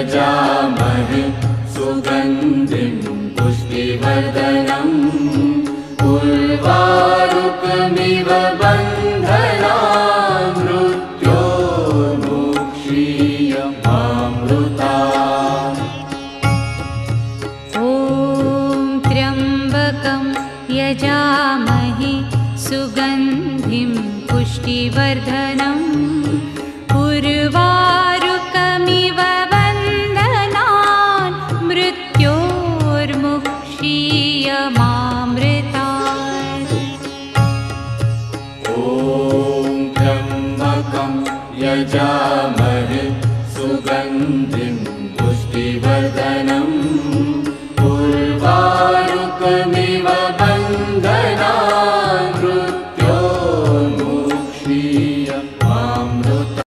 यजामहे सुगन्धिं पुष्टिवर्धनम् उर्वारुकमिव बन्धनान् मृत्योर्मुक्षीयमामृतात्। ॐ त्र्यम्बकं यजामहे सुगन्धिं पुष्टिवर्धनम् उर्वारुकमिव बन्धनान् मृत्योर्मुक्षीयमामृतात्। ॐ त्र्यम्बकं यजामहे सुगन्धिं पुष्टिवर्धनम्